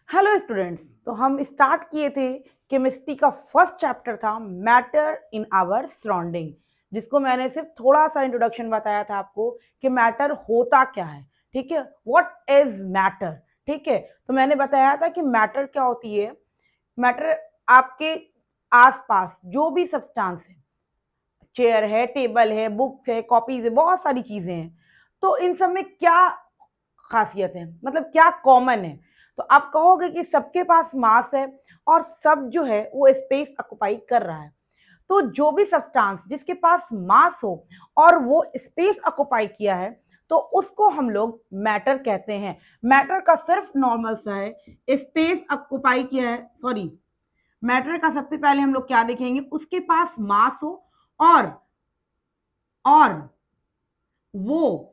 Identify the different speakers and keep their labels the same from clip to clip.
Speaker 1: Hello students. तो हम start किए थे केमिस्ट्री का फर्स्ट चैप्टर था मैटर इन आवर सराउंडिंग, जिसको मैंने सिर्फ थोड़ा सा इंट्रोडक्शन बताया था आपको कि मैटर होता क्या है। ठीक है, व्हाट इज मैटर। ठीक है, तो मैंने बताया था कि मैटर क्या होती है। मैटर आपके आसपास जो भी सब्सटेंस है, चेयर है, टेबल है, बुक्स है, कॉपीज है, बहुत सारी चीजें हैं, तो इन सब में क्या खासियत है, मतलब क्या कॉमन है। तो आप कहोगे कि सबके पास मास है और सब जो है वो स्पेस ऑक्युपाई कर रहा है। तो जो भी सब्सटेंस जिसके पास मास हो और वो स्पेस ऑक्युपाई किया है, तो उसको हम लोग मैटर कहते हैं। मैटर का सिर्फ नॉर्मल सा है, स्पेस ऑक्युपाई किया है। सॉरी, मैटर का सबसे पहले हम लोग क्या देखेंगे, उसके पास मास हो और और वो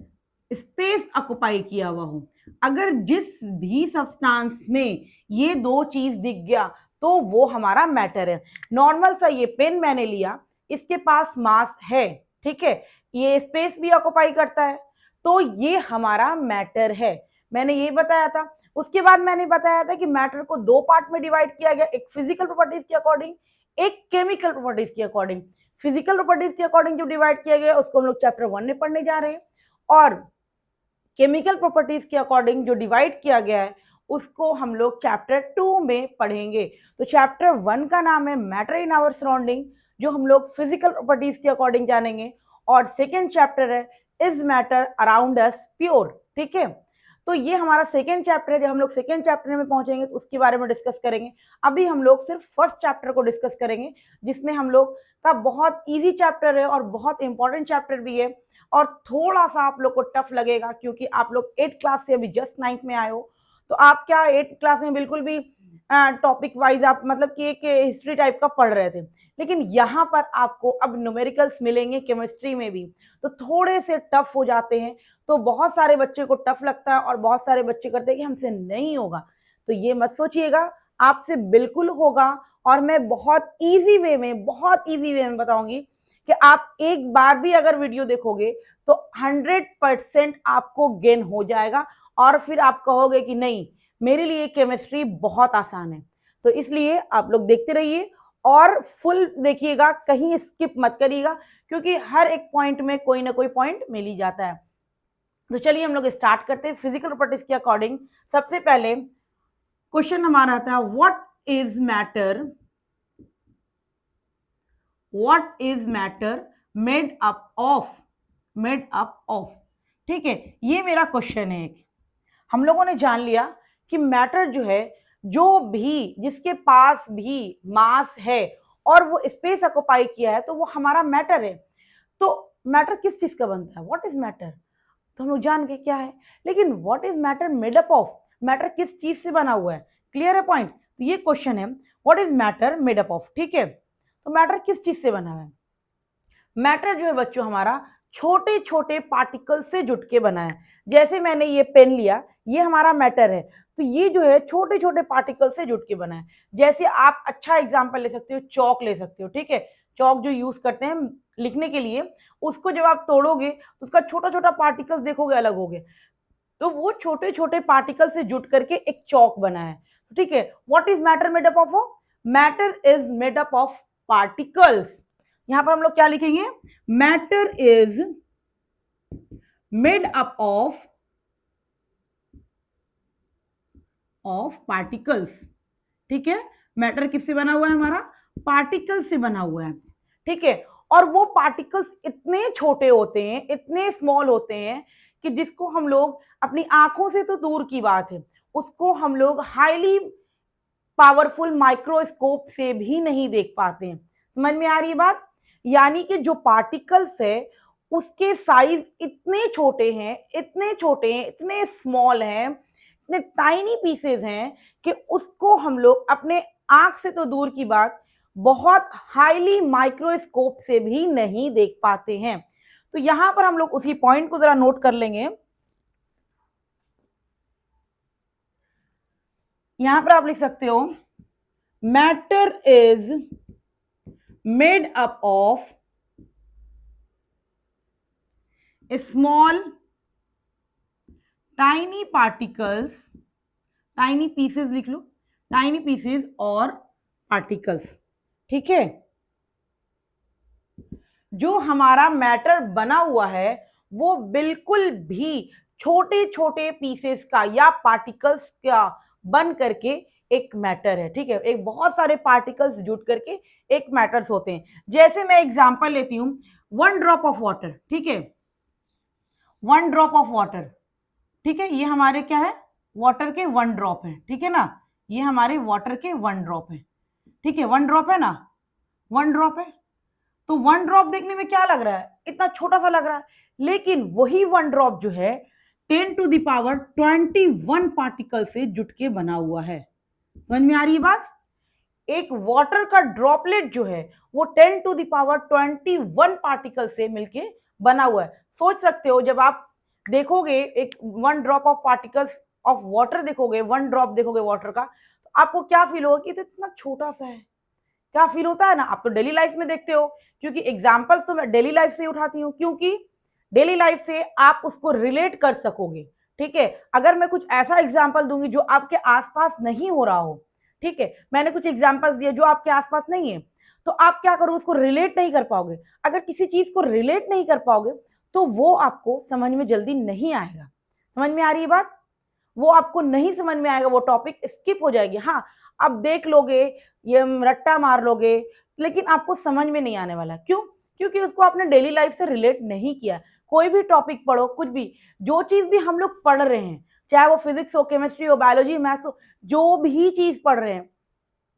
Speaker 1: स्पेस ऑक्युपाई किया हुआ हो। अगर जिस भी सब्सटेंस में ये दो चीज दिख गया तो वो हमारा मैटर है। नॉर्मल सा ये पेन मैंने लिया, इसके पास मास है, ठीक है, ये स्पेस भी ऑक्युपाई करता है, तो ये हमारा मैटर है। मैंने ये बताया था। उसके बाद मैंने बताया था कि मैटर को दो पार्ट में डिवाइड किया गया, एक फिजिकल प्रॉपर्टीज के अकॉर्डिंग, एक केमिकल प्रॉपर्टीज के अकॉर्डिंग। फिजिकल प्रॉपर्टीज के अकॉर्डिंग जो डिवाइड किया गया उसको हम लोग चैप्टर 1 में पढ़ने जा रहे हैं, और केमिकल प्रॉपर्टीज के अकॉर्डिंग जो डिवाइड किया गया है उसको हम लोग चैप्टर 2 में पढ़ेंगे। तो चैप्टर 1 का नाम है मैटर इन आवर सराउंडिंग, जो हम लोग फिजिकल प्रॉपर्टीज के अकॉर्डिंग जानेंगे, और सेकेंड चैप्टर है is matter around us pure. ठीक है, तो ये हमारा सेकेंड चैप्टर है। जब हम लोग सेकेंड चैप्टर में पहुंचेंगे तो उसके बारे में डिस्कस करेंगे। अभी हम लोग सिर्फ फर्स्ट चैप्टर को डिस्कस करेंगे, जिसमें हम लोग का बहुत इजी चैप्टर है और बहुत इंपॉर्टेंट चैप्टर भी है, और थोड़ा सा आप लोग को टफ लगेगा क्योंकि आप लोग 8 क्लास से अभी जस्ट 9th में आए हो। तो आप क्या 8 क्लास में बिल्कुल भी टॉपिक वाइज आप मतलब कि एक हिस्ट्री टाइप का पढ़ रहे थे, लेकिन यहाँ पर आपको अब न्यूमेरिकल्स मिलेंगे केमिस्ट्री में भी, तो थोड़े से टफ हो जाते हैं। तो बहुत सारे बच्चे को टफ लगता है और बहुत सारे बच्चे करते हैं कि हमसे नहीं होगा। तो ये मत सोचिएगा, आपसे बिल्कुल होगा। और मैं बहुत इजी वे में बताऊंगी कि आप एक बार भी अगर वीडियो देखोगे तो 100% आपको गेन हो जाएगा, और फिर आप कहोगे कि नहीं, मेरे लिए केमिस्ट्री बहुत आसान है। तो इसलिए आप लोग देखते रहिए और फुल देखिएगा, कहीं स्किप मत करिएगा, क्योंकि हर एक पॉइंट में कोई ना कोई पॉइंट मिल ही जाता है। तो चलिए हम लोग स्टार्ट करते हैं फिजिकल प्रॉपर्टीज के अकॉर्डिंग। सबसे पहले क्वेश्चन हमारा आता है, what is matter, what is matter made up of. ठीक है, ये मेरा क्वेश्चन है। हम लोगों ने जान लिया कि मैटर जो है, जो भी जिसके पास भी मास है और वो स्पेस ऑक्युपाई किया है, तो वो हमारा मैटर है। तो मैटर किस चीज का बनता है, व्हाट इज मैटर, तो हम लोग जान गए क्या है। लेकिन what is matter made up of, matter किस चीज से बना हुआ है, क्लियर है पॉइंट। तो ये क्वेश्चन है, what is matter made up of. ठीक है, तो मैटर किस चीज से बना हुआ है। मैटर जो है बच्चों हमारा छोटे छोटे पार्टिकल से जुट के बना है। जैसे मैंने ये पेन लिया, ये हमारा मैटर है, तो ये जो है छोटे छोटे पार्टिकल से जुट के बना है। जैसे आप अच्छा एग्जांपल ले सकते हो, चौक ले सकते हो। ठीक है, चौक जो यूज करते हैं लिखने के लिए, उसको जब आप तोड़ोगे तो उसका छोटा छोटा पार्टिकल्स देखोगे अलग हो गए, तो वो छोटे छोटे पार्टिकल से जुट करके एक चौक बना है। ठीक है, what is matter made up of, matter is made up of particles. यहां पर हम लोग क्या लिखेंगे, matter is made up of particles. ठीक है, मैटर किससे बना हुआ है, हमारा पार्टिकल से बना हुआ है। ठीक है, और वो पार्टिकल्स इतने छोटे होते हैं, इतने स्मॉल होते हैं कि जिसको हम लोग अपनी आंखों से तो दूर की बात है, उसको हम लोग हाईली पावरफुल माइक्रोस्कोप से भी नहीं देख पाते हैं। समझ में आ रही है बात। यानी कि जो पार्टिकल्स है उसके साइज इतने छोटे हैं, इतने छोटे हैं, इतने स्मॉल हैं, इतने टाइनी पीसेस हैं कि उसको हम लोग अपने आंख से तो दूर की बात, बहुत हाईली माइक्रोस्कोप से भी नहीं देख पाते हैं। तो यहां पर हम लोग उसी पॉइंट को जरा नोट कर लेंगे। यहां पर आप लिख सकते हो, matter is made up of small tiny particles tiny pieces लिख लो, टाइनी पीसेस और पार्टिकल्स। ठीक है, जो हमारा मैटर बना हुआ है वो बिल्कुल भी छोटे छोटे पीसेस का या पार्टिकल्स का बन करके एक मैटर है। ठीक है, एक बहुत सारे पार्टिकल्स जुट करके एक मैटर्स होते हैं। जैसे मैं एग्जांपल लेती हूं, वन ड्रॉप ऑफ वाटर। ठीक है, वन ड्रॉप ऑफ वाटर। ठीक है, ये हमारे क्या है, वाटर के वन ड्रॉप है। ठीक है ना, ये हमारे वाटर के वन ड्रॉप है। ठीक है, वन ड्रॉप है ना, वन ड्रॉप है। तो वन ड्रॉप देखने में क्या लग रहा है, इतना छोटा सा लग रहा है, लेकिन वही वन ड्रॉप जो है 10⁻21 पार्टिकल से जुट के बना हुआ है। समझ में आ रही है बात? एक वाटर का ड्रॉपलेट जो है वो 10⁻21 पार्टिकल से मिलके बना हुआ है। सोच सकते हो, जब आप देखोगे एक one drop of particles of water, देखोगे वन ड्रॉप देखोगे वाटर का, तो आपको क्या फील होगा कि तो इतना छोटा सा है। क्या फील होता है ना, आप तो डेली लाइफ में देखते हो, क्योंकि एग्जाम्पल्स तो मैं डेली लाइफ से ही उठाती हूँ, क्योंकि डेली लाइफ से आप उसको रिलेट कर सकोगे। ठीक है, अगर मैं कुछ ऐसा एग्जाम्पल दूंगी जो आपके आसपास नहीं हो रहा हो, ठीक है, मैंने कुछ एग्जाम्पल्स दिए जो आपके आसपास नहीं है, तो आप क्या करोगे, उसको रिलेट नहीं कर पाओगे। अगर किसी चीज को रिलेट नहीं कर पाओगे तो वो आपको समझ में जल्दी नहीं आएगा। समझ में आ रही है बात? वो आपको नहीं समझ में आएगा, वो टॉपिक स्किप हो जाएगी। हाँ, आप देख लोगे, ये रट्टा मार लोगे, लेकिन आपको समझ में नहीं आने वाला। क्यों? क्योंकि उसको आपने डेली लाइफ से रिलेट नहीं किया। कोई भी टॉपिक पढ़ो, कुछ भी, जो चीज भी हम लोग पढ़ रहे हैं, चाहे वो फिजिक्स हो, केमिस्ट्री हो, बायोलॉजी, मैथ्स हो, जो भी चीज पढ़ रहे हैं,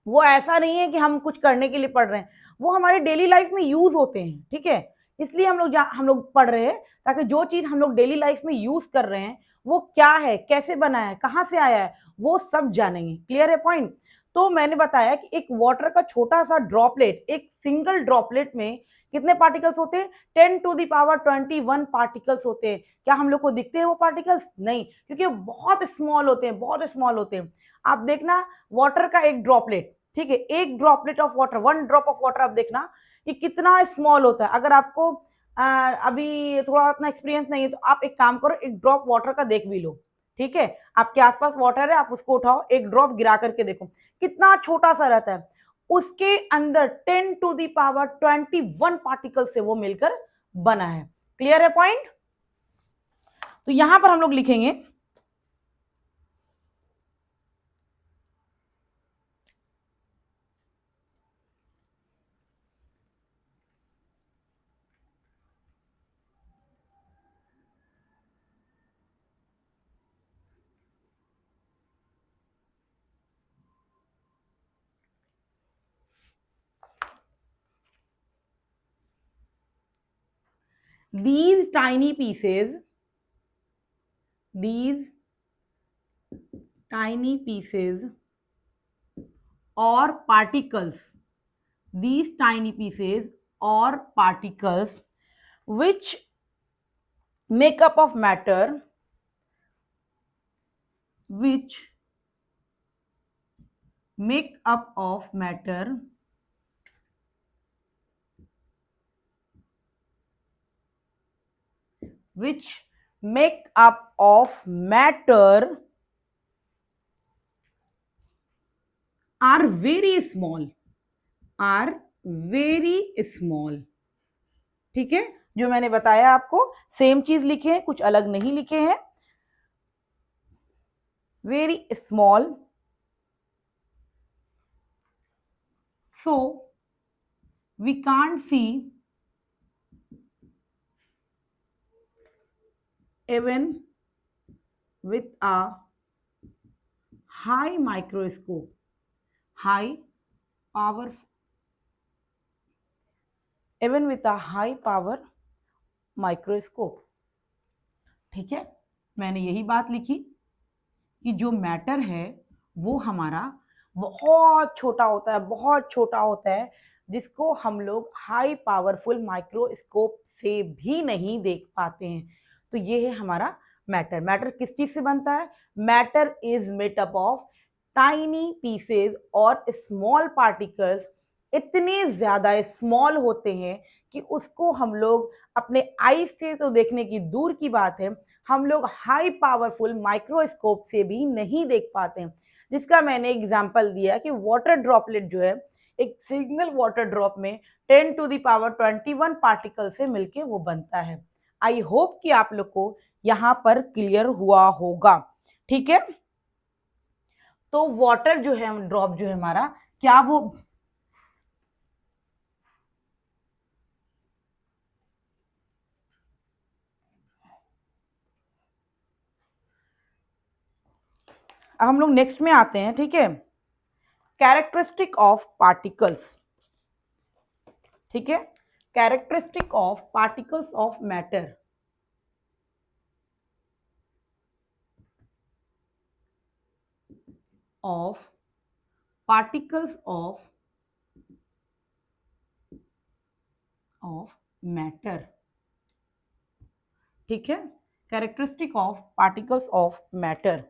Speaker 1: वो ऐसा नहीं है कि हम कुछ करने के लिए पढ़ रहे हैं, वो हमारे डेली लाइफ में यूज होते हैं। ठीक है, इसलिए हम लोग पढ़ रहे हैं, ताकि जो चीज हम लोग डेली लाइफ में यूज कर रहे हैं वो क्या है, कैसे बना है, कहाँ से आया है, वो सब जानेंगे। क्लियर है पॉइंट? तो मैंने बताया कि एक वाटर का छोटा सा ड्रॉपलेट, एक सिंगल ड्रॉपलेट में कितने पार्टिकल्स होते हैं, 10⁻21 पार्टिकल्स होते हैं। क्या हम लोग को दिखते हैं वो पार्टिकल्स? नहीं, क्योंकि वो बहुत स्मॉल होते हैं, बहुत स्मॉल होते हैं। आप देखना, वाटर का एक ड्रॉपलेट, ठीक है, एक droplet of water, one drop of water, आप देखना कि कितना स्मॉल होता है। अगर आपको अभी थोड़ा उतना एक्सपीरियंस नहीं है तो आप एक काम करो, एक ड्रॉप वाटर का देख भी लो। ठीक है, आपके आसपास वाटर है, आप उसको उठाओ, एक ड्रॉप गिरा करके देखो कितना छोटा सा रहता है। उसके अंदर 10⁻21 पार्टिकल से वो मिलकर बना है। क्लियर है पॉइंट? तो यहां पर हम लोग लिखेंगे these tiny pieces, these tiny pieces or particles, these tiny pieces or particles which make up of matter, which make up of matter, which make up of matter are very small, are very small। ठीक है, जो मैंने बताया आपको same चीज लिखे हैं, कुछ अलग नहीं लिखे हैं। Very small, so we can't see even with a high microscope, high power, even with a high power microscope। ठीक है, मैंने यही बात लिखी कि जो मैटर है वो हमारा बहुत छोटा होता है, बहुत छोटा होता है, जिसको हम लोग हाई पावरफुल माइक्रोस्कोप से भी नहीं देख पाते हैं। तो ये है हमारा मैटर। मैटर किस चीज से बनता है? Matter is made up of tiny pieces और स्मॉल पार्टिकल्स। इतने ज्यादा स्मॉल होते हैं कि उसको हम लोग अपने आई से तो देखने की दूर की बात है, हम लोग हाई पावरफुल माइक्रोस्कोप से भी नहीं देख पाते हैं, जिसका मैंने एग्जांपल दिया कि वाटर ड्रॉपलेट जो है एक सिंगल वाटर ड्रॉप में 10⁻21 पार्टिकल से मिलके वो बनता है। आई होप कि आप लोग को यहाँ पर क्लियर हुआ होगा। ठीक है, तो वाटर जो है ड्रॉप जो है हमारा, क्या वो अब हम लोग नेक्स्ट में आते हैं। ठीक है, कैरेक्टरिस्टिक ऑफ पार्टिकल्स। ठीक है, characteristic of particles of matter. Of particles of matter. ठीक है, characteristic of particles of matter.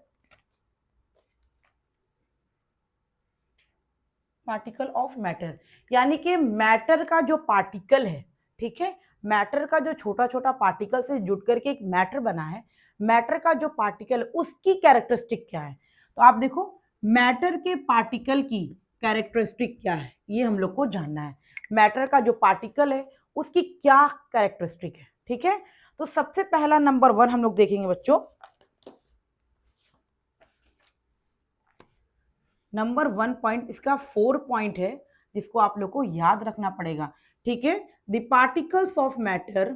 Speaker 1: Particle of matter यानी कि मैटर का जो पार्टिकल है, ठीक है, मैटर का जो छोटा छोटा पार्टिकल से जुड़ करके एक मैटर बना है, मैटर का जो पार्टिकल उसकी कैरेक्टरिस्टिक क्या है। तो आप देखो, मैटर के पार्टिकल की कैरेक्टरिस्टिक क्या है, ये हम लोग को जानना है। मैटर का जो पार्टिकल है उसकी क्या कैरेक्टरिस्टिक है। ठीक है, तो सबसे पहला नंबर 1 हम लोग देखेंगे बच्चों। नंबर 1 पॉइंट, इसका 4 पॉइंट है जिसको आप लोग को याद रखना पड़ेगा। ठीक है, the particles of matter,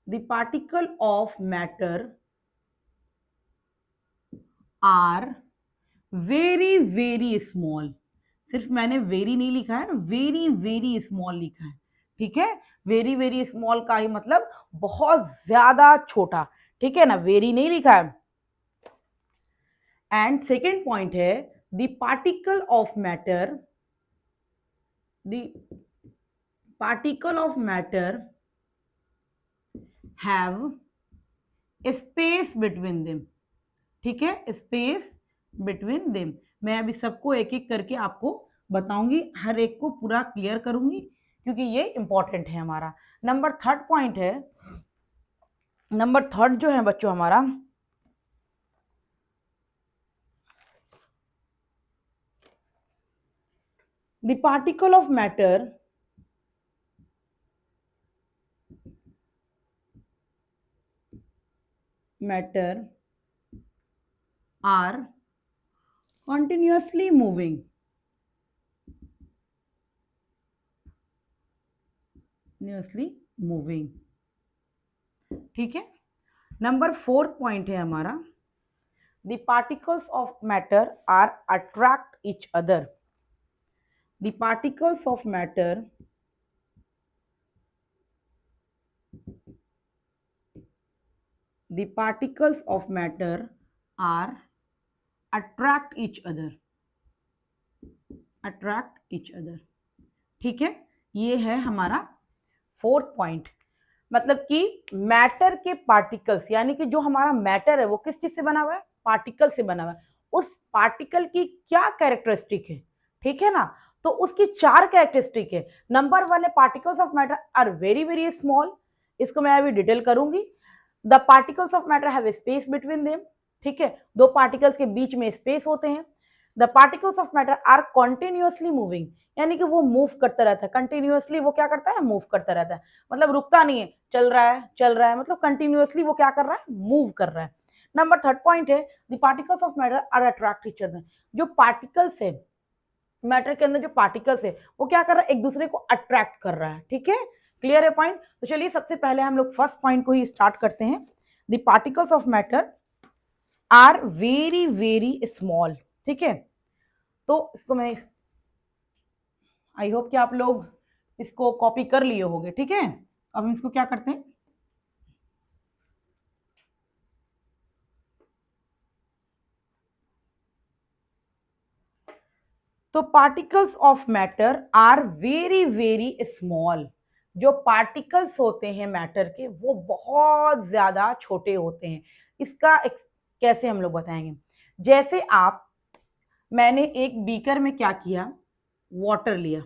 Speaker 1: the particle of matter are very very small. सिर्फ मैंने वेरी नहीं लिखा है, वेरी वेरी स्मॉल लिखा है। ठीक है, वेरी वेरी स्मॉल का ही मतलब बहुत ज्यादा छोटा। ठीक है ना, वेरी नहीं लिखा है। एंड सेकेंड पॉइंट है the particle of matter, the particle of matter have space between them. ठीक है, स्पेस बिटवीन देम। मैं अभी सबको एक एक करके आपको बताऊंगी, हर एक को पूरा क्लियर करूंगी क्योंकि ये इंपॉर्टेंट है हमारा। नंबर 3 पॉइंट है, नंबर 3 जो है बच्चों हमारा, the particle of matter are continuously moving, ठीक है। नंबर 4 पॉइंट है हमारा, the particles of matter are attract each other. The particles of matter the particles of matter are attract each other, ठीक है, ये है हमारा 4th पॉइंट। मतलब कि मैटर के पार्टिकल्स, यानी कि जो हमारा मैटर है वो किस चीज से बना हुआ है, पार्टिकल से बना हुआ है। उस पार्टिकल की क्या कैरेक्टरिस्टिक है, ठीक है ना, तो उसकी 4 कैरेक्टरिस्टिक है। नंबर 1 है particles of matter are very very small, इसको मैं अभी डिटेल करूंगी। The particles of matter have space between them, ठीक है, दो पार्टिकल्स के बीच में स्पेस होते हैं। The particles of matter are continuously moving, यानी कि वो मूव करता रहता है, कंटिन्यूसली वो क्या करता है, मूव करता रहता है, मतलब रुकता नहीं है, चल रहा है, मतलब कंटिन्यूसली वो क्या कर रहा है, मूव कर रहा है। नंबर 3 पॉइंट है the particles of matter are attract each other. जो पार्टिकल्स है, मैटर के अंदर जो पार्टिकल्स है वो क्या कर रहा है, एक दूसरे को अट्रैक्ट कर रहा है। ठीक है, क्लियर है पॉइंट। तो चलिए सबसे पहले हम लोग फर्स्ट पॉइंट को ही स्टार्ट करते हैं। The particles of matter are very very small, ठीक है, तो इसको मैं, आई होप कि आप लोग इसको कॉपी कर लिए होंगे। ठीक है, अब हम इसको क्या करते हैं, तो particles of matter are very very small. जो पार्टिकल्स होते हैं मैटर के वो बहुत ज्यादा छोटे होते हैं। इसका कैसे हम लोग बताएंगे, जैसे आप, मैंने एक बीकर में क्या किया, वाटर लिया,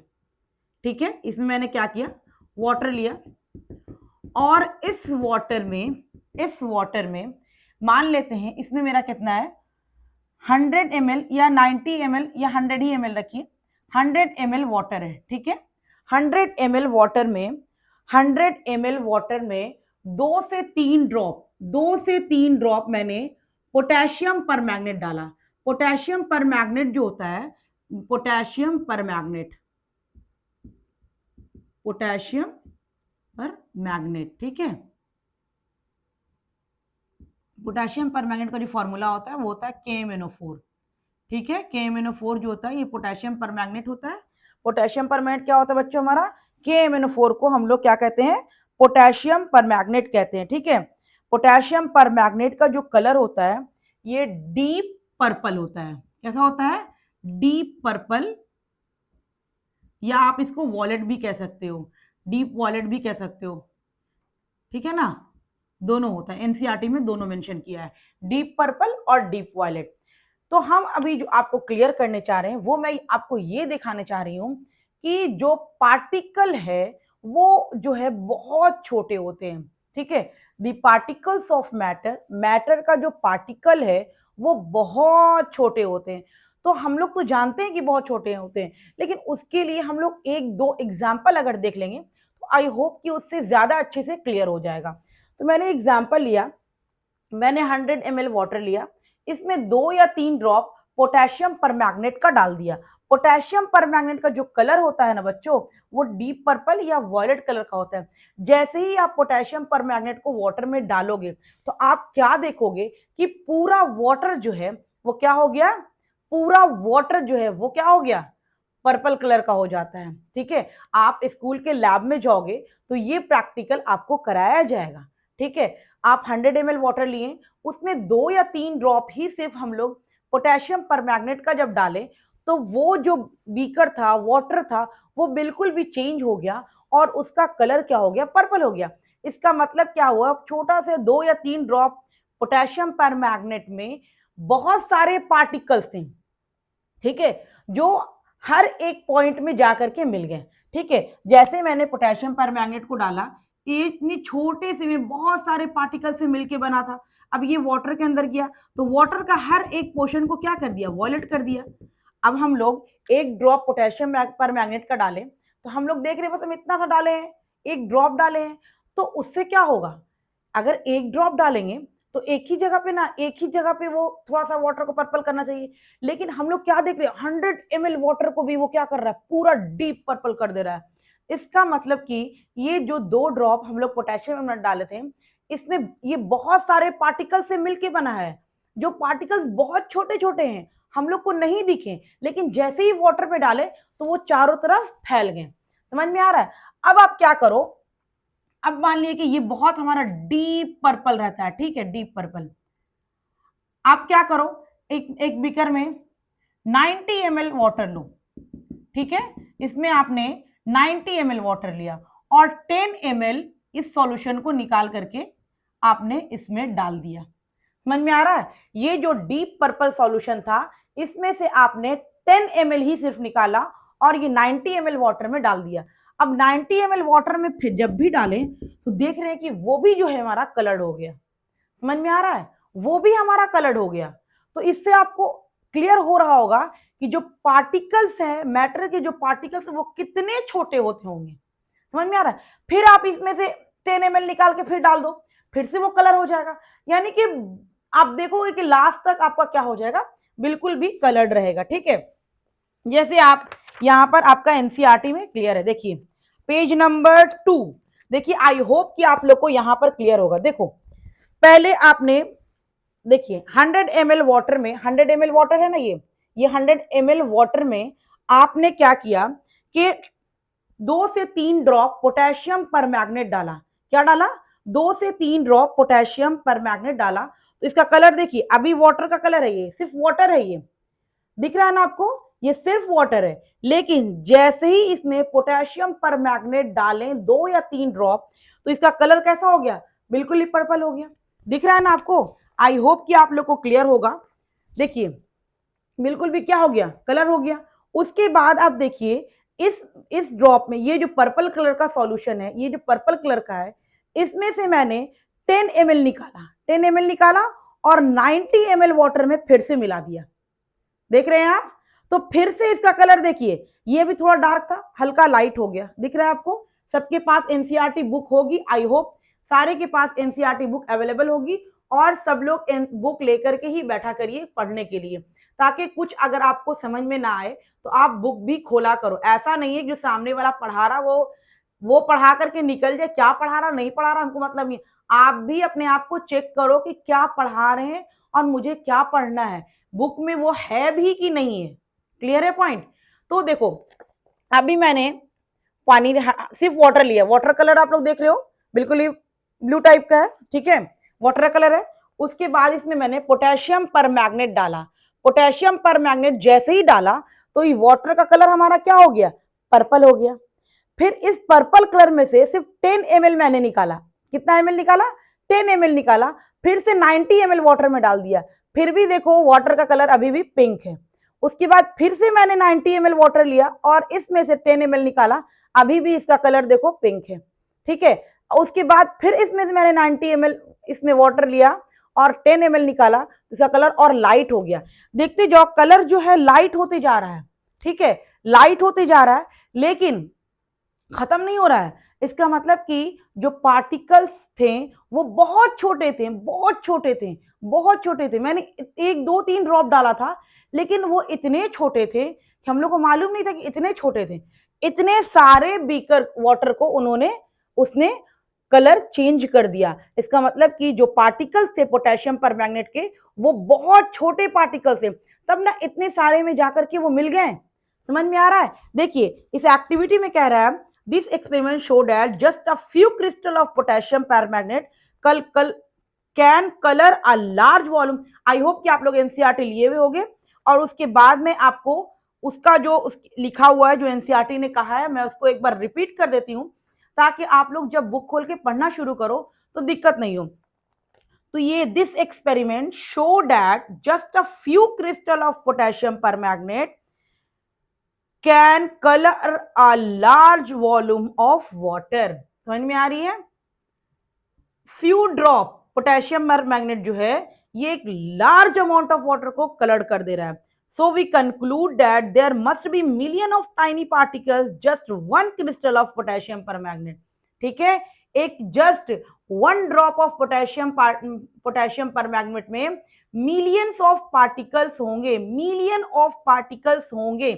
Speaker 1: ठीक है, इसमें मैंने क्या किया, वाटर लिया। और इस वाटर में मान लेते हैं इसमें मेरा कितना है 100 ml या 90 ml या 100 ही ml रखिए, 100 ml वाटर है, ठीक है। 100 ml वाटर में 100 ml वाटर में 2 से 3 ड्रॉप मैंने पोटेशियम परमैंगनेट डाला। पोटेशियम परमैंगनेट जो होता है, पोटेशियम परमैंगनेट, ठीक है। पोटेशियम परमैंगनेट का जो फॉर्मूला होता है वो होता है KMnO4, ठीक है। KMnO4 जो होता है ये पोटेशियम परमैंगनेट होता है। पोटेशियम परमैंगनेट क्या होता है बच्चों हमारा, KMnO4 को हम लोग क्या कहते हैं, पोटेशियम परमैंगनेट कहते हैं, ठीक है। पोटेशियम परमैंगनेट का जो कलर होता है ये डीप पर्पल होता है। कैसा होता है, डीप पर्पल, या आप इसको वॉलेट भी कह सकते हो, डीप वॉलेट भी कह सकते हो, ठीक है ना, दोनों होता है। एनसीईआरटी में दोनों मेंशन किया है, डीप पर्पल और डीप वॉलेट। तो हम अभी जो आपको क्लियर करने चाह रहे हैं वो मैं आपको ये दिखाने चाह रही हूं कि जो पार्टिकल है वो जो है बहुत छोटे होते हैं, ठीक है। The particles of matter, matter का जो पार्टिकल है वो बहुत छोटे होते हैं। तो हम लोग तो जानते हैं कि बहुत छोटे होते हैं, लेकिन उसके लिए हम लोग एक दो एग्जाम्पल अगर देख लेंगे तो आई होप कि उससे ज्यादा अच्छे से क्लियर हो जाएगा। तो मैंने एग्जाम्पल लिया, मैंने 100 ml वाटर लिया, इसमें 2 या 3 ड्रॉप पोटेशियम परमैंगनेट का डाल दिया। पोटेशियम परमैंगनेट का जो कलर होता है ना बच्चों, वो डीप पर्पल या वॉयलेट कलर का होता है। जैसे ही आप पोटेशियम परमैंगनेट को वाटर में डालोगे तो आप क्या देखोगे कि पूरा वाटर जो है वो क्या हो गया, पूरा वाटर जो है वो क्या हो गया, पर्पल कलर का हो जाता है, ठीक है। आप स्कूल के लैब में जाओगे तो ये प्रैक्टिकल आपको कराया जाएगा, ठीक है। आप 100 ml वाटर लिए, उसमें 2 या 3 ड्रॉप ही सिर्फ हम लोग पोटेशियम परमैंगनेट का जब डालें तो वो जो बीकर था, वाटर था, वो बिल्कुल भी चेंज हो गया और उसका कलर क्या हो गया, पर्पल हो गया। इसका मतलब क्या हुआ, छोटा से 2 या 3 ड्रॉप पोटेशियम परमैंगनेट में बहुत सारे पार्टिकल्स थे, ठीक है, जो हर एक पॉइंट में जाकर के मिल गए, ठीक है। जैसे मैंने पोटेशियम परमैंगनेट को डाला, इतनी छोटे से में बहुत सारे पार्टिकल से मिलके बना था। अब ये वाटर के अंदर गया तो वाटर का हर एक पोर्शन को क्या कर दिया, वॉयलेट कर दिया। अब हम लोग 1 ड्रॉप पोटेशियम परमैंगनेट का डालें तो हम लोग देख रहे हैं बस हम इतना सा डाले हैं, 1 ड्रॉप डाले हैं, तो उससे क्या होगा, अगर 1 ड्रॉप डालेंगे तो एक ही जगह पे ना, एक ही जगह पे वो थोड़ा सा वाटर को पर्पल करना चाहिए, लेकिन हम लोग क्या देख रहे हैं 100 ml वाटर को भी वो क्या कर रहा है, पूरा डीप पर्पल कर दे रहा है। इसका मतलब कि ये जो 2 ड्रॉप हम लोग पोटेशियम डाले थे, इसमें ये बहुत सारे पार्टिकल से मिलके बना है, जो पार्टिकल्स बहुत छोटे छोटे हैं, हम लोग को नहीं दिखे, लेकिन जैसे ही वाटर पे डाले तो वो चारों तरफ फैल गए। समझ में आ रहा है। अब आप क्या करो, अब मान लिया कि ये बहुत हमारा डीप पर्पल रहता है, ठीक है, डीप पर्पल। आप क्या करो, एक बीकर में 90 ml वाटर लो, ठीक है। इसमें आपने 90 ml वाटर लिया और 10 ml इस सॉल्यूशन को निकाल करके आपने इसमें डाल दिया। समझ में आ रहा है। ये जो डीप पर्पल सॉल्यूशन था इसमें से आपने 10 ml ही सिर्फ निकाला और ये 90 ml वाटर में डाल दिया। अब 90 ml वाटर में फिर जब भी डालें तो देख रहे हैं कि वो भी जो है हमारा कलर्ड हो गया। समझ में आ रहा है, वो भी हमारा कलर्ड हो गया। तो इससे आपको क्लियर हो रहा होगा कि जो पार्टिकल्स हैं, मैटर के जो पार्टिकल्स हैं वो कितने छोटे होते होंगे। समझ में आ रहा है। फिर आप इसमें से 10 ml निकाल के फिर डाल दो, फिर से वो कलर हो जाएगा। यानी कि आप देखोगे कि लास्ट तक आपका क्या हो जाएगा, बिल्कुल भी कलर्ड रहेगा, ठीक है। जैसे आप यहां पर आपका एनसीईआरटी में क्लियर है, देखिए पेज नंबर 2, देखिए आई होप कि आप लोग को यहां पर क्लियर होगा। देखो पहले आपने देखिए 100 ml वाटर में, 100 ml वाटर है ना, ये 100 ml वाटर में आपने क्या किया कि 2 से 3 ड्रॉप पोटेशियम परमैंगनेट डाला। क्या डाला, 2 से 3 ड्रॉप पोटेशियम परमैंगनेट डाला। तो इसका कलर देखिए, अभी वाटर का कलर है, ये सिर्फ वाटर है, ये दिख रहा है ना आपको, ये सिर्फ वाटर है। लेकिन जैसे ही इसमें पोटेशियम परमैंगनेट डालें 2 या 3 ड्रॉप तो इसका कलर कैसा हो गया, बिल्कुल ही पर्पल हो गया। दिख रहा है ना आपको। आई होप कि आप लोग को क्लियर होगा। देखिए बिल्कुल भी क्या हो गया, कलर हो गया। उसके बाद आप देखिए इस ड्रॉप में ये जो पर्पल कलर का सॉल्यूशन है, ये जो पर्पल कलर का है, इसमें से मैंने 10 ml निकाला, 10 ml निकाला और 90 ml वाटर में फिर से मिला दिया। देख रहे हैं आप? तो फिर से इसका कलर देखिए, ये भी थोड़ा डार्क था, हल्का लाइट हो गया। दिख रहा है आपको? सबके पास एनसीईआरटी बुक होगी, आई होप सारे के पास एनसीईआरटी बुक अवेलेबल होगी और सब लोग बुक लेकर के ही बैठा करिए पढ़ने के लिए, ताकि कुछ अगर आपको समझ में ना आए तो आप बुक भी खोला करो। ऐसा नहीं है कि जो सामने वाला पढ़ा रहा वो पढ़ा करके निकल जाए, क्या पढ़ा रहा नहीं पढ़ा रहा हमको मतलब नहीं। आप भी अपने आप को चेक करो कि क्या पढ़ा रहे हैं और मुझे क्या पढ़ना है, बुक में वो है भी कि नहीं है। क्लियर है पॉइंट? तो देखो अभी मैंने पानी सिर्फ वाटर लिया, वाटर कलर आप लोग देख रहे हो बिल्कुल ही ब्लू टाइप का है, ठीक है, वाटर कलर है। उसके बाद इसमें मैंने पोटेशियम परमैंगनेट डाला। पोटेशियम परमैंगनेट जैसे ही डाला तो ये वाटर का कलर हमारा क्या हो गया? पर्पल हो गया। फिर इस पर्पल कलर में से सिर्फ 10 ml मैंने निकाला। कितना ml निकाला? 10 ml निकाला। फिर से 90 ml वाटर में डाल दिया, फिर भी देखो वाटर का कलर अभी भी पिंक है। उसके बाद फिर से मैंने 90 ml वाटर लिया और इसमें से 10 ml निकाला, अभी भी इसका कलर देखो पिंक है, ठीक है। उसके बाद फिर इसमें से मैंने 90 ml इसमें वाटर लिया और 10 ml निकाला, इसका कलर और लाइट हो गया। देखते जाओ कलर जो है लाइट होते जा रहा है, ठीक है, लाइट होते जा रहा है, लेकिन खत्म नहीं हो रहा है। इसका मतलब कि जो पार्टिकल्स थे वो बहुत छोटे थे, बहुत छोटे थे, बहुत छोटे थे। मैंने 1 2 3 ड्रॉप डाला था, लेकिन वो इतने छोटे थे कि हम लोग को मालूम नहीं था कि इतने छोटे थे। इतने सारे बीकर वाटर को उसने कलर चेंज कर दिया। इसका मतलब कि जो पार्टिकल्स थे पोटेशियम परमैंगनेट के, वो बहुत छोटे पार्टिकल्स थे, तब ना इतने सारे में जाकर के वो मिल गए। समझ में आ रहा है? देखिए इस एक्टिविटी में कह रहा है this experiment show that just a few crystal of potassium permanganate can colour a large volume. I hope कि आप लोग एनसीईआरटी लिए हुए होंगे और उसके बाद में आपको उसका जो लिखा हुआ है जो एनसीईआरटी ने कहा है, मैं उसको एक बार रिपीट कर देती हूं ताकि आप लोग जब बुक खोल के पढ़ना शुरू करो तो दिक्कत नहीं हो। तो ये this experiment show that just a few crystal of potassium permanganate can colour a large volume of water. समझ में आ रही है? फ्यू ड्रॉप पोटेशियम परमैंगनेट जो है ये एक लार्ज अमाउंट ऑफ वाटर को कलर कर दे रहा है। So we conclude that there must be million of tiny particles just one crystal of potassium permanganate. ठीक है, एक just 1 drop of potassium permanganate में मिलियंस ऑफ पार्टिकल्स होंगे, मिलियन ऑफ पार्टिकल्स होंगे,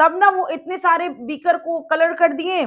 Speaker 1: तब ना वो इतने सारे बीकर को कलर कर दिए,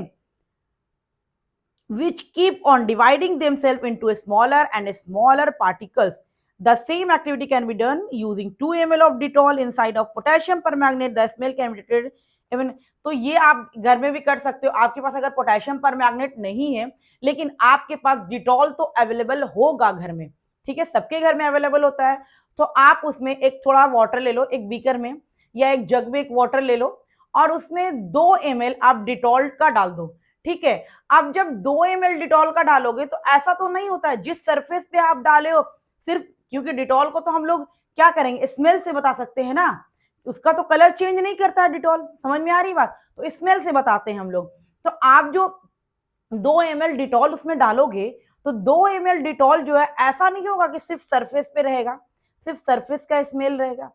Speaker 1: which keep on dividing themselves into smaller and smaller particles. The same activity can be done using 2 ml of Dettol inside of potassium permanganate. The smell can be detected even. तो ये आप घर में भी कर सकते हो। आपके पास अगर पोटेशियम परमैंगनेट नहीं है लेकिन आपके पास डिटॉल तो अवेलेबल होगा घर में, ठीक है, सबके घर में अवेलेबल होता है। तो आप उसमें एक थोड़ा वाटर ले लो, एक बीकर में या एक जग में एक वाटर ले लो और उसमें 2 ml आप डिटॉल का डाल दो, ठीक है। अब जब 2 ml डिटॉल का डालोगे तो ऐसा तो नहीं होता है जिस सरफेस पे आप डाले हो सिर्फ, क्योंकि डिटॉल को तो हम लोग क्या करेंगे, स्मेल से बता सकते हैं ना, उसका तो कलर चेंज नहीं करता है डिटॉल। समझ में आ रही बात? तो स्मेल से बताते हैं हम लोग। तो आप जो 2 ml डिटॉल उसमें डालोगे तो 2 ml डिटॉल जो है ऐसा नहीं होगा कि सिर्फ सरफेस पे रहेगा, सिर्फ सरफेस का स्मेल रहेगा,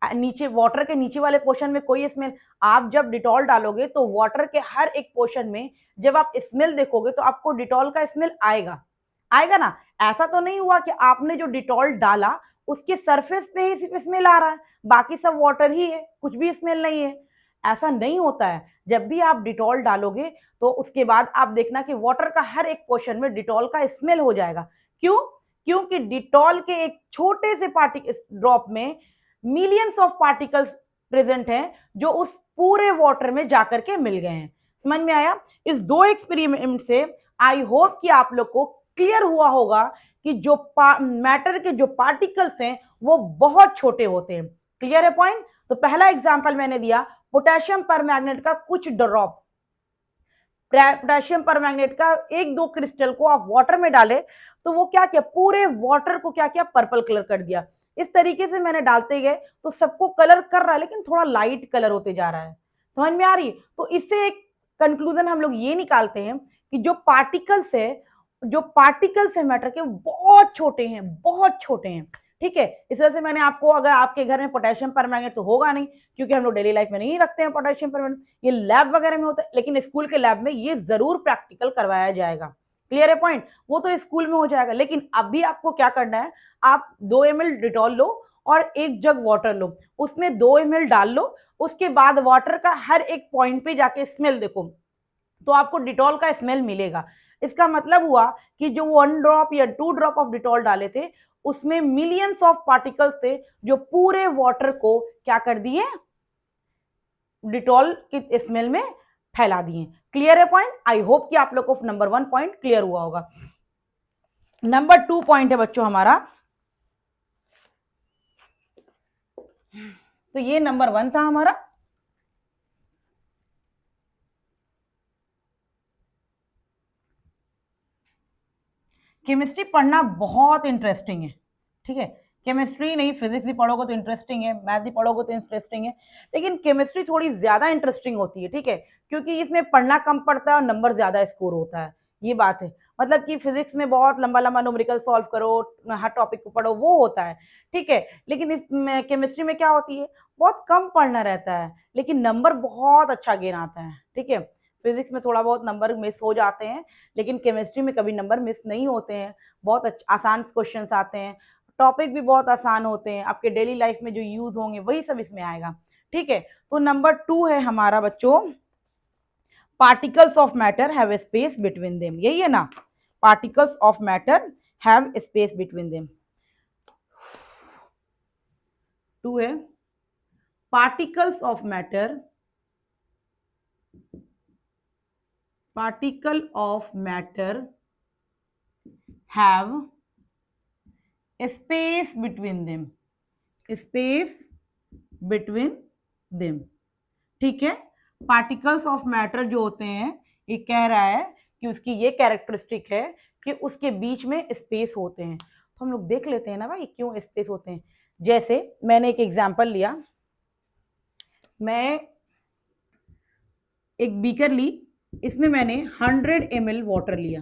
Speaker 1: नीचे वाटर के नीचे वाले पोर्शन में कोई स्मेल। आप जब डिटॉल डालोगे तो वाटर के हर एक पोर्शन में जब आप स्मेल देखोगे तो आपको डिटॉल का स्मेल आएगा, आएगा ना। ऐसा तो नहीं हुआ कि आपने जो डिटॉल डाला उसके सरफेस पे ही सिर्फ स्मेल आ रहा है, बाकी सब वाटर ही है, कुछ भी स्मेल नहीं है। ऐसा नहीं होता है। जब भी आप डिटॉल डालोगे तो उसके बाद आप देखना कि वाटर का हर एक पोर्शन में डिटॉल का स्मेल हो जाएगा। क्यों? क्योंकि डिटॉल के एक छोटे से पार्टिकल ड्रॉप में मिलियंस ऑफ पार्टिकल्स प्रेजेंट हैं जो उस पूरे वाटर में जाकर के मिल गए हैं। समझ में आया? इस 2 एक्सपेरिमेंट से आई होप कि आप लोग को क्लियर हुआ होगा कि जो मैटर के जो पार्टिकल्स हैं वो बहुत छोटे होते हैं। क्लियर है पॉइंट? तो पहला एग्जांपल मैंने दिया पोटेशियम परमैंगनेट का कुछ ड्रॉप, पोटेशियम परमैंगनेट का 1 2 क्रिस्टल को आप वाटर में डाले तो वो क्या किया, पूरे वाटर को क्या किया, पर्पल कलर कर दिया। इस तरीके से मैंने डालते गए तो सबको कलर कर रहा है लेकिन थोड़ा लाइट कलर होते जा रहा है। समझ में आ रही? तो इससे एक कंक्लूजन हम लोग ये निकालते हैं कि जो पार्टिकल्स है जो पार्टिकल्स है मैटर के बहुत छोटे हैं, बहुत छोटे हैं। ठीक है, इस वजह से मैंने आपको, अगर आपके घर में पोटेशियम परमैंगनेट तो होगा नहीं, क्योंकि हम लोग डेली लाइफ में नहीं रखते हैं पोटेशियम परमैंगनेट, ये लैब वगैरह में होता है, लेकिन स्कूल के लैब में ये जरूर प्रैक्टिकल करवाया जाएगा। क्लियर है पॉइंट? वो तो स्कूल में हो जाएगा, लेकिन अभी आपको क्या करना है, आप 2 ml डिटॉल लो और 1 जग वाटर लो, उसमें 2 ml डाल लो, उसके बाद वाटर का हर एक पॉइंट पे जाके स्मेल देखो, तो आपको डिटॉल का स्मेल मिलेगा। इसका मतलब हुआ कि जो 1 ड्रॉप या 2 ड्रॉप ऑफ डिटॉल डाले थे, उसमें मिलियंस ऑफ पार्टिकल्स थे जो पूरे वाटर को क्या कर दिए, डिटॉल की स्मेल में फैला दिए। क्लियर है पॉइंट? आई होप कि आप लोग को नंबर 1 पॉइंट क्लियर हुआ होगा। नंबर 2 पॉइंट है बच्चों हमारा, तो ये नंबर 1 था हमारा। केमिस्ट्री पढ़ना बहुत इंटरेस्टिंग है। ठीक है, केमिस्ट्री नहीं, फिजिक्स भी पढ़ोगे तो इंटरेस्टिंग है, मैथ भी पढ़ोगे तो इंटरेस्टिंग है, लेकिन केमिस्ट्री थोड़ी ज्यादा इंटरेस्टिंग होती है। ठीक है, क्योंकि इसमें पढ़ना कम पड़ता है और नंबर ज्यादा स्कोर होता है, ये बात है। मतलब कि फिजिक्स में बहुत लंबा लंबा न्यूमेरिकल सॉल्व करो, हर टॉपिक को पढ़ो, वो होता है। ठीक है, लेकिन इस केमिस्ट्री में क्या होती है, बहुत कम पढ़ना रहता है, लेकिन नंबर बहुत अच्छा गेन आता है। ठीक है, फिजिक्स में थोड़ा बहुत नंबर मिस हो जाते हैं, लेकिन केमिस्ट्री में कभी नंबर मिस नहीं होते हैं। बहुत आसान क्वेश्चन आते हैं, टॉपिक भी बहुत आसान होते हैं, आपके डेली लाइफ में जो यूज होंगे वही सब इसमें आएगा। ठीक है, तो नंबर 2 है हमारा बच्चों, particles of matter have space between them. यही है ना, particles of matter have space between them. 2 है particles of matter, particle of matter have space between them, space between them। ठीक है, पार्टिकल्स ऑफ मैटर जो होते हैं, ये कह रहा है कि उसकी ये कैरेक्टरिस्टिक है कि उसके बीच में स्पेस होते हैं। तो हम लोग देख लेते हैं ना भाई क्यों स्पेस होते हैं। जैसे मैंने एक एग्जांपल लिया, मैं एक बीकर ली, इसमें मैंने 100 ml वाटर लिया।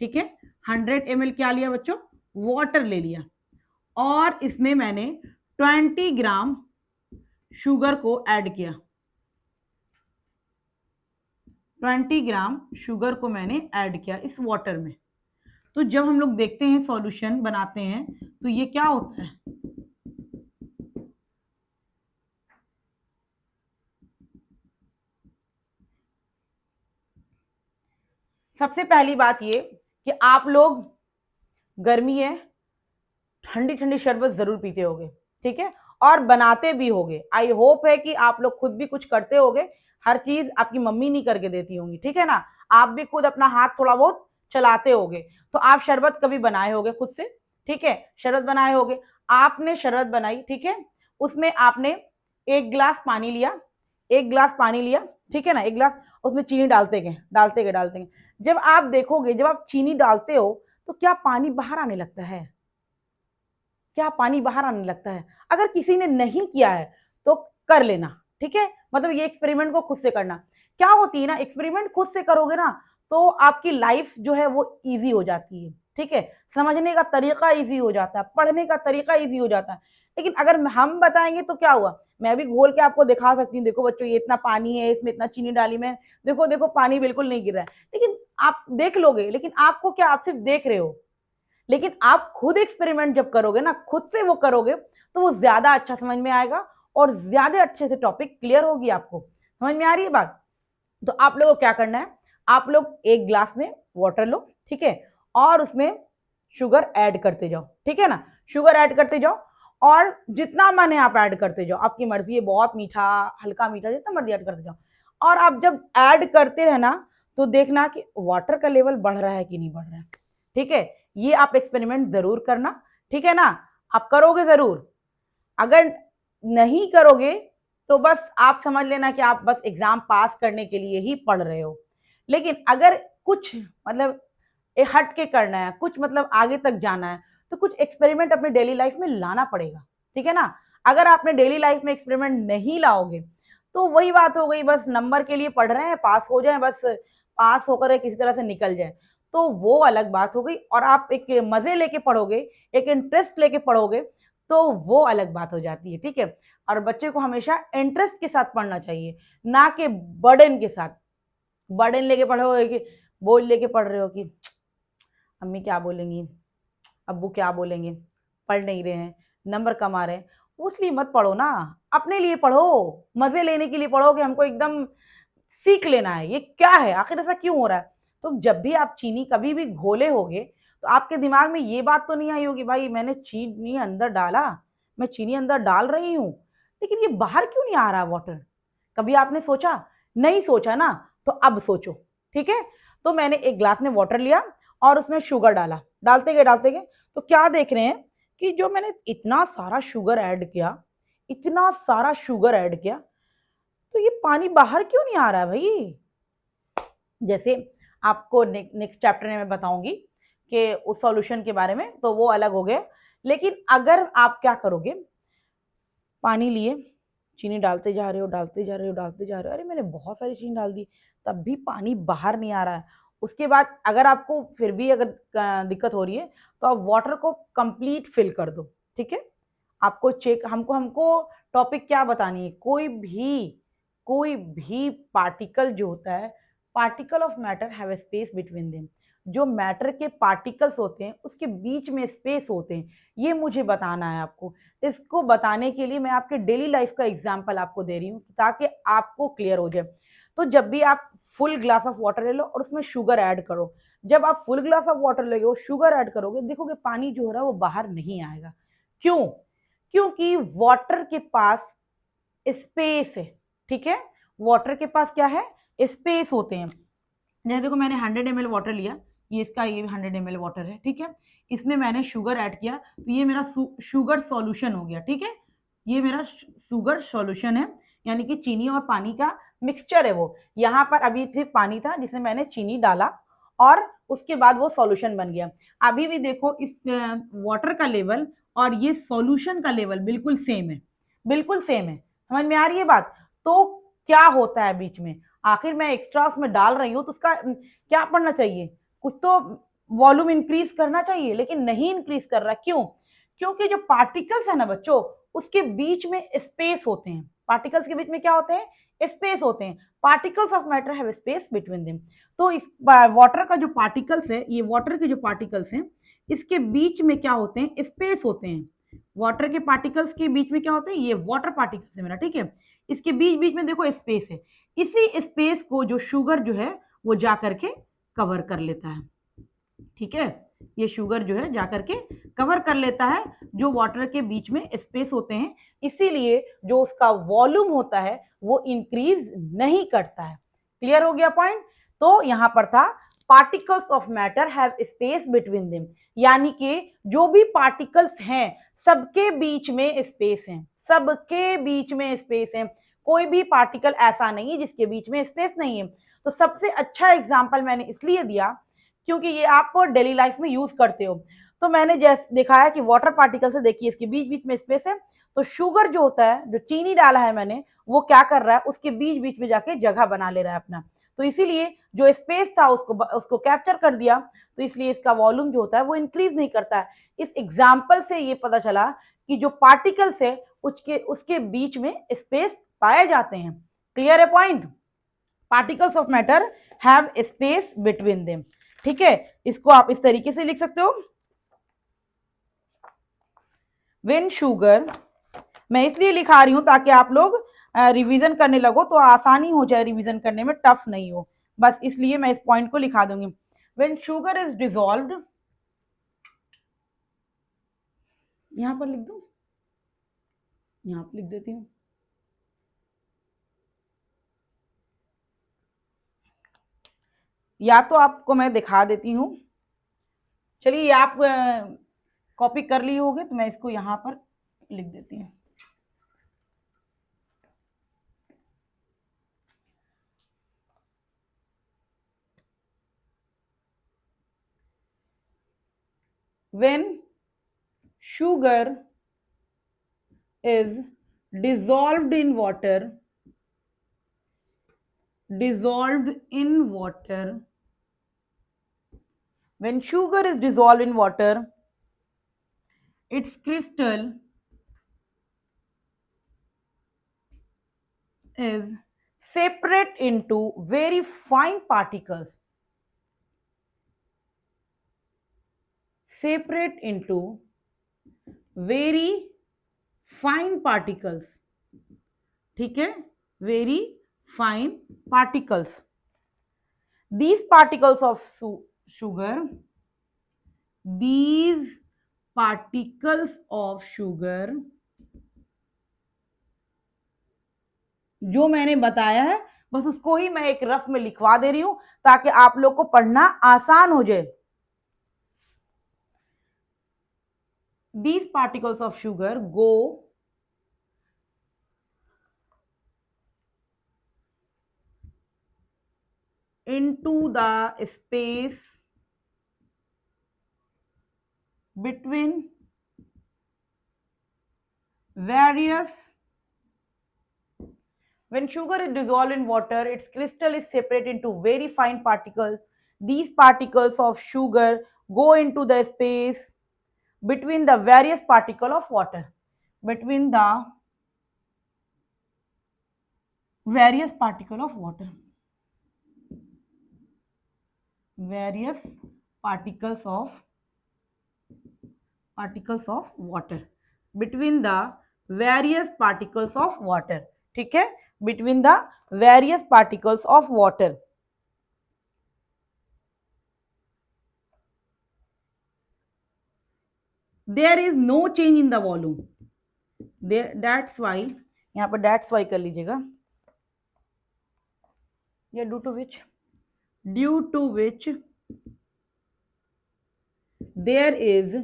Speaker 1: ठीक है, 100 ml क्या लिया बच्चों, वाटर ले लिया, और इसमें मैंने 20 ग्राम शुगर को ऐड किया। 20 ग्राम शुगर को मैंने ऐड किया इस वाटर में। तो जब हम लोग देखते हैं सॉल्यूशन बनाते हैं तो ये क्या होता है, सबसे पहली बात ये कि आप लोग, गर्मी है, ठंडी ठंडी शरबत जरूर पीते होगे। ठीक है, और बनाते भी होगे। आई होप है कि आप लोग खुद भी कुछ करते होगे, हर चीज आपकी मम्मी नहीं करके देती होंगी। ठीक है ना, आप भी खुद अपना हाथ थोड़ा बहुत चलाते होगे, तो आप शरबत कभी बनाए होगे खुद से। ठीक है, शरबत बनाए होगे, आपने शरबत बनाई। ठीक है, उसमें आपने 1 गिलास पानी लिया, 1 गिलास पानी लिया, ठीक है ना, 1 गिलास, उसमें चीनी डालते गए डालते गए डालते गए। जब आप देखोगे, जब आप चीनी डालते हो तो क्या पानी बाहर आने लगता है, क्या पानी बाहर आने लगता है? अगर किसी ने नहीं किया है तो कर लेना। ठीक है, मतलब ये एक्सपेरिमेंट को खुद से करना। क्या होती है ना, एक्सपेरिमेंट खुद से करोगे ना तो आपकी लाइफ जो है वो इजी हो जाती है। ठीक है, समझने का तरीका इजी हो जाता है, पढ़ने का तरीका इजी हो जाता है। लेकिन अगर हम बताएंगे तो क्या हुआ, मैं भी घोल के आपको दिखा सकती हूँ, देखो बच्चों ये इतना पानी है, इसमें इतना चीनी डाली मैं, देखो देखो पानी बिल्कुल नहीं गिर रहा है, लेकिन आप देख लोगे, लेकिन आपको क्या, आप सिर्फ देख रहे हो। लेकिन आप खुद एक्सपेरिमेंट जब करोगे ना, खुद से वो करोगे, तो वो ज्यादा अच्छा समझ में आएगा और ज्यादा अच्छे से टॉपिक क्लियर होगी। आपको समझ में आ रही है बात? तो आप लोगों को क्या करना है, आप लोग 1 गिलास में वाटर लो, ठीक है, और उसमें शुगर ऐड करते जाओ। ठीक है ना, शुगर ऐड करते जाओ, और जितना मन है आप ऐड करते जाओ, आपकी मर्जी है, बहुत मीठा, हल्का मीठा, जितना मर्जी ऐड करते जाओ। और आप जब ऐड करते रहना तो देखना कि वाटर का लेवल बढ़ रहा है कि नहीं बढ़ रहा है। ठीक है, ये आप एक्सपेरिमेंट जरूर करना। ठीक है ना, आप करोगे जरूर। अगर नहीं करोगे तो बस आप समझ लेना कि आप बस एग्जाम पास करने के लिए ही पढ़ रहे हो। लेकिन अगर कुछ मतलब हट के करना है, कुछ मतलब आगे तक जाना है, तो कुछ एक्सपेरिमेंट अपने डेली लाइफ में लाना पड़ेगा। ठीक है ना, अगर आपने डेली लाइफ में एक्सपेरिमेंट नहीं लाओगे तो वही बात हो गई, बस नंबर के लिए पढ़ रहे हैं, पास हो जाए, बस पास होकर किसी तरह से निकल जाए। तो वो अलग बात हो गई। और आप एक मजे लेके पढ़ोगे, एक इंटरेस्ट लेके पढ़ोगे, तो वो अलग बात हो जाती है, ठीक है। और बच्चे को हमेशा इंटरेस्ट के साथ पढ़ना चाहिए, ना कि बर्डन के साथ। बर्डन लेके पढ़ोगे कि बोझ लेके पढ़ रहे हो कि अम्मी क्या बोलेंगी, अब्बू क्या बोलेंगे, पढ़ नहीं रहे हैं, नंबर कम आ रहे हैं, उसलिए मत पढ़ो ना। अपने लिए पढ़ो, मजे लेने के लिए पढ़ो कि हमको एकदम सीख लेना है ये क्या है, आखिर ऐसा क्यों हो रहा है। तो जब भी आप चीनी कभी भी घोले होगे, तो आपके दिमाग में ये बात तो नहीं आई होगी भाई मैंने चीनी अंदर डाला, मैं चीनी अंदर डाल रही हूँ, लेकिन ये बाहर क्यों नहीं आ रहा वाटर। कभी आपने सोचा? नहीं सोचा ना, तो अब सोचो, ठीक है। तो मैंने एक ग्लास में वाटर लिया और उसमें शुगर डाला, डालते गए तो क्या देख रहे हैं कि जो मैंने इतना सारा शुगर ऐड किया, इतना सारा शुगर ऐड किया, तो ये पानी बाहर क्यों नहीं आ रहा है भाई। जैसे आपको नेक्स्ट चैप्टर में मैं बताऊंगी कि उस सॉल्यूशन के बारे में, तो वो अलग हो गया। लेकिन अगर आप क्या करोगे, पानी लिए, चीनी डालते जा रहे हो, डालते जा रहे हो, डालते जा रहे हो, अरे मैंने बहुत सारी चीनी डाल दी, तब भी पानी बाहर नहीं आ रहा है। उसके बाद अगर आपको फिर भी अगर दिक्कत हो रही है, तो आप वाटर को कंप्लीट फिल कर दो, ठीक है। आपको चेक हमको हमको टॉपिक क्या बतानी है, कोई भी पार्टिकल जो होता है, particle of matter have space between them. जो मैटर के पार्टिकल्स होते हैं उसके बीच में स्पेस होते हैं, ये मुझे बताना है आपको। इसको बताने के लिए मैं आपके डेली लाइफ का एग्जाम्पल आपको दे रही हूँ ताकि आपको क्लियर हो जाए। तो जब भी आप फुल ग्लास ऑफ वाटर ले लो और उसमें शुगर ऐड करो, जब आप फुल ग्लास ऑफ वाटर ले शुगर ऐड करोगे, देखोगे पानी जो हो रहा है वो बाहर नहीं आएगा। क्यों? क्योंकि वाटर के पास स्पेस है, ठीक है। वाटर के पास क्या है, स्पेस होते हैं। जैसे देखो मैंने 100 ml वाटर लिया, ये 100 ml वाटर है, ठीक है। इसमें मैंने शुगर ऐड किया, तो ये मेरा शुगर सॉल्यूशन हो गया, ठीक है। ये मेरा शुगर सॉल्यूशन है, यानी कि चीनी और पानी का मिक्सचर है वो। यहाँ पर अभी सिर्फ पानी था जिसमें मैंने चीनी डाला और उसके बाद वो सॉल्यूशन बन गया। अभी भी देखो इस वाटर का लेवल और ये सॉल्यूशन का लेवल बिल्कुल सेम है, बिल्कुल सेम है। समझ में आ रही है बात। तो क्या होता है बीच में, आखिर मैं एक्स्ट्रा उसमें डाल रही हूँ तो उसका क्या पड़ना चाहिए, कुछ तो वॉल्यूम इंक्रीज करना चाहिए, लेकिन नहीं इंक्रीज कर रहा। क्यों? क्योंकि जो पार्टिकल्स है ना बच्चों, उसके बीच में स्पेस होते हैं। पार्टिकल्स के बीच में क्या होते हैं, स्पेस होते हैं। Particles of matter have space between them. तो इस वाटर का जो पार्टिकल्स है, ये वाटर के जो पार्टिकल्स हैं, इसके बीच में क्या होते हैं, स्पेस होते हैं। वाटर के पार्टिकल्स के बीच में क्या होते हैं, ये वाटर पार्टिकल्स है मेरा, ठीक है। इसके बीच बीच में देखो स्पेस है, इसी स्पेस को जो शुगर जो है वो जा करके कवर कर लेता है, ठीक है। ये शुगर जो है जा करके कवर कर लेता है जो वाटर के बीच में स्पेस होते हैं, इसीलिए जो उसका वॉल्यूम होता है वो इंक्रीज नहीं करता है। क्लियर हो गया पॉइंट। तो यहां पर था particles of matter have space between them, यानी कि जो भी पार्टिकल्स हैं सबके बीच में स्पेस है, सबके बीच में स्पेस है। कोई भी पार्टिकल ऐसा नहीं है जिसके बीच में स्पेस नहीं है। तो सबसे अच्छा एग्जाम्पल मैंने इसलिए दिया क्योंकि ये आप डेली लाइफ में यूज करते हो। तो मैंने जैसे दिखाया कि वाटर पार्टिकल से देखिए इसके बीच बीच में स्पेस है, तो शुगर जो होता है, जो चीनी डाला है मैंने, वो क्या कर रहा है, उसके बीच बीच में जाके जगह बना ले रहा है अपना। तो इसीलिए जो स्पेस था उसको उसको कैप्चर कर दिया, तो इसलिए इसका वॉल्यूम जो होता है वो इंक्रीज नहीं करता है। इस एग्जाम्पल से ये पता चला कि जो पार्टिकल्स है उसके उसके बीच में स्पेस पाए जाते हैं। क्लियर है point. Particles of matter have space between them, ठीक है। इसको आप इस तरीके से लिख सकते हो, व्हेन शुगर, मैं इसलिए लिखा रही हूं ताकि आप लोग रिवीजन करने लगो तो आसानी हो जाए, रिवीजन करने में टफ नहीं हो, बस इसलिए मैं इस पॉइंट को लिखा दूंगी। व्हेन शुगर इज डिसॉल्व्ड, यहां पर लिख दू, यहां पर लिख देती हूँ, या तो आपको मैं दिखा देती हूँ, चलिए आप कॉपी कर लिए होगे तो मैं इसको यहां पर लिख देती हूँ। When sugar is dissolved in water, dissolved in water, When sugar is dissolved in water, its crystal is separate into very fine particles. Separate into very fine particles. ठीक है, very fine particles. These particles of sugar, these particles of sugar, जो मैंने बताया है बस उसको ही मैं एक रफ में लिखवा दे रही हूं ताकि आप लोग को पढ़ना आसान हो जाए. These particles of sugar go into the space between various. When sugar is dissolved in water, its crystal is separated into very fine particles. These particles of sugar go into the space between the various particles of water. Between the various particles of water. Various particles of water. Between the various particles of water. ठीक है, between the various particles of water. There is no change in the volume. There, that's why यहाँ पर that's why कर लीजिएगा. Yeah, due to which there is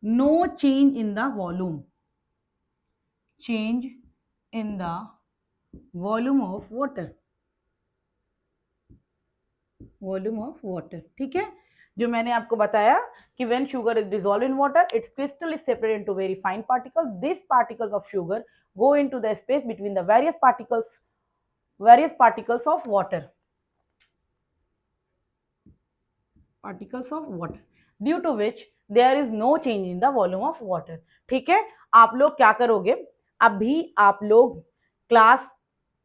Speaker 1: no change in the volume. Change in the volume of water. Volume of water. ठीक है, जो मैंने आपको बताया कि when sugar is dissolved in water, its crystal is separated into very fine particles. These particles of sugar go into the space between the various particles of water. Particles of water, due to which there is no change in the volume of water. ठीक है, आप लोग क्या करोगे, अभी आप लोग class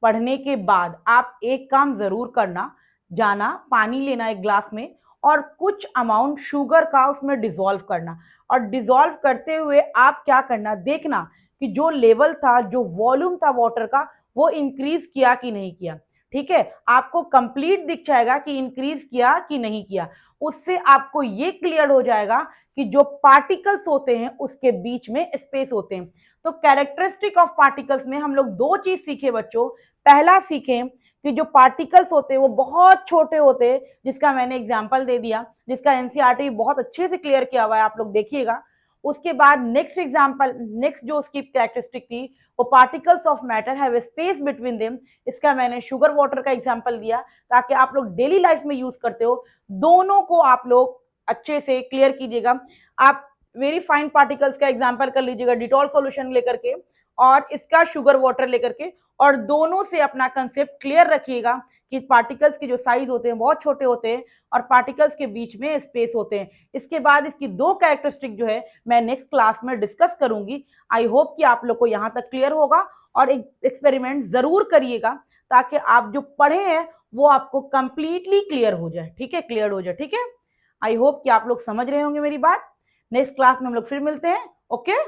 Speaker 1: पढ़ने के बाद आप एक काम जरूर करना, जाना पानी लेना एक ग्लास में और कुछ अमाउंट शुगर का उसमें डिसॉल्व करना, और डिसॉल्व करते हुए आप क्या करना, देखना कि जो लेवल था, जो वॉल्यूम था वाटर का, वो इंक्रीज किया कि नहीं किया. ठीक है, आपको कंप्लीट दिख जाएगा कि इंक्रीज किया कि नहीं किया. उससे आपको ये क्लियर हो जाएगा कि जो पार्टिकल्स होते हैं उसके बीच में स्पेस होते हैं. तो कैरेक्टरिस्टिक ऑफ पार्टिकल्स में हम लोग दो चीज सीखे बच्चों. पहला सीखे कि जो पार्टिकल्स होते हैं वो बहुत छोटे होते हैं, जिसका मैंने एग्जांपल दे दिया, जिसका एनसीईआरटी बहुत अच्छे से क्लियर किया हुआ है, आप लोग देखिएगा. उसके बाद नेक्स्ट एग्जांपल, नेक्स्ट जो उसकी कैरेक्टरिस्टिक थी वो particles of matter have a space between them. इसका मैंने शुगर वाटर का एग्जांपल दिया ताकि आप लोग डेली लाइफ में यूज करते हो. दोनों को आप लोग अच्छे से क्लियर कीजिएगा. आप वेरी फाइन पार्टिकल्स का एग्जांपल कर लीजिएगा डिटॉल सॉल्यूशन लेकर के और इसका शुगर वाटर लेकर के, और दोनों से अपना कंसेप्ट क्लियर रखिएगा कि पार्टिकल्स के जो साइज होते हैं बहुत छोटे होते हैं और पार्टिकल्स के बीच में स्पेस होते हैं. इसके बाद इसकी दो कैरेक्टरिस्टिक जो है मैं नेक्स्ट क्लास में डिस्कस करूंगी. आई होप कि आप लोग को यहाँ तक क्लियर होगा, और एक एक्सपेरिमेंट जरूर करिएगा ताकि आप जो पढ़े हैं वो आपको कंप्लीटली क्लियर हो जाए. ठीक है, क्लियर हो जाए. ठीक है, आई होप कि आप लोग समझ रहे होंगे मेरी बात. नेक्स्ट क्लास में हम लोग फिर मिलते हैं. ओके.